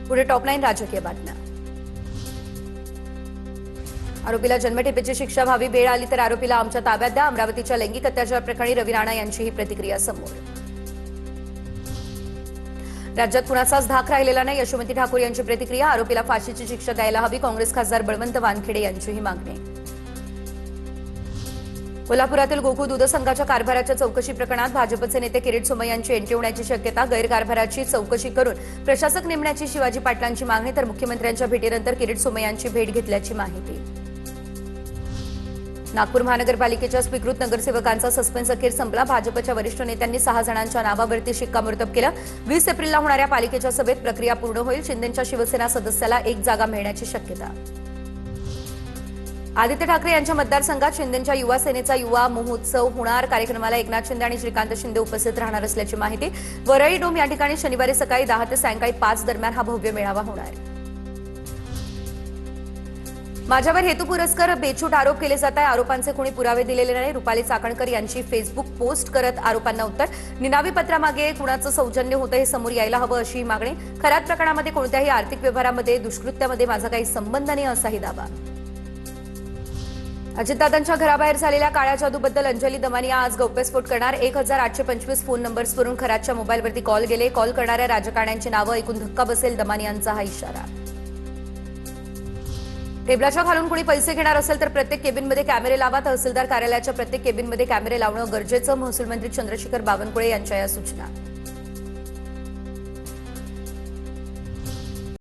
पुढे टॉप 9 राजकीय बातम्या। आरोपीला जन्मठेपेची शिक्षा व्हावी, वेळ आली तर आरोपीला आमच्या ताब्यात द्या। अमरावतीच्या लैंगिक अत्याचार प्रकरणी रवी राणा यांची ही प्रतिक्रिया समोर। राज्यात कुणाचाच धाक राहिलेला नाही, यशोमती ठाकूर यांची प्रतिक्रिया। आरोपीला फाशीची शिक्षा द्यायला हवी, काँग्रेस खासदार बळवंत वानखेडे यांची ही मागणी। कोल्हापुरातील गोकुळ दूध संघाच्या कारभाराच्या चौकशी प्रकरणात भाजपचे नेते किरीट सोमय्या यांची एंट्री होण्याची शक्यता। गैरकारभाराची चौकशी करून प्रशासक नेमण्याची शिवाजी पाटलांची मागणी, तर मुख्यमंत्र्यांच्या भेटीनंतर किरीट सोमय्या यांची भेट घेतल्याची माहिती। नागपूर महानगरपालिकेच्या स्वीकृत नगरसेवकांचा सस्पेन्स अखेर संपला। भाजपच्या वरिष्ठ नेत्यांनी 6 जणांच्या नावावरती शिक्कामोर्तब केलं। 20 एप्रिलला होणाऱ्या पालिकेच्या सभेत प्रक्रिया पूर्ण होईल। शिंदेंच्या शिवसेना सदस्याला 1 जागा मिळण्याची शक्यता। आदित्य ठाकरे यांच्या मतदारसंघात शिंदेंच्या युवा सेनेचा युवा महोत्सव होणार। कार्यक्रमाला एकनाथ शिंदे आणि श्रीकांत शिंदे उपस्थित राहणार असल्याची माहिती। वरळी डोम या ठिकाणी शनिवारी सकाळी 10 ते सायंकाळी 5 दरम्यान हा भव्य मेळावा होणार। माझ्यावर हेतुपुरस्कर बेछूट आरोप केले जात आहे, आरोपांचे कोणी पुरावे दिलेले नाही। रुपाली चाकणकर यांची फेसबुक पोस्ट करत आरोपांना उत्तर। निनावी पत्रामागे कुणाचं सौजन्य होतं हे समोर यायला हवं अशी मागणी। खऱ्याच प्रकरणामध्ये कोणत्याही आर्थिक व्यवहारामध्ये दुष्कृत्यामध्ये माझा काही संबंध नाही असाही दावा। अजितदादांच्या घराबाहेर झालेल्या काळ्या जादूबद्दल अंजली दमानिया आज गौप्यस्फोट करणार। 1825 फोन नंबर्सवरून खरातच्या मोबाईलवरती कॉल गेले। कॉल करणाऱ्या राजकारण्यांची नावं ऐकून धक्का बसेल, दमानियांचा हा इशारा। टेबलाच्या खालून कोणी पैसे घेणार असेल तर प्रत्येक केबिनमध्ये कॅमेरे लावा। तहसीलदार कार्यालयाच्या प्रत्येक केबिनमध्ये कॅमेरे लावणं गरजेचं, महसूल मंत्री चंद्रशेखर बावनकुळे यांच्या या सूचना।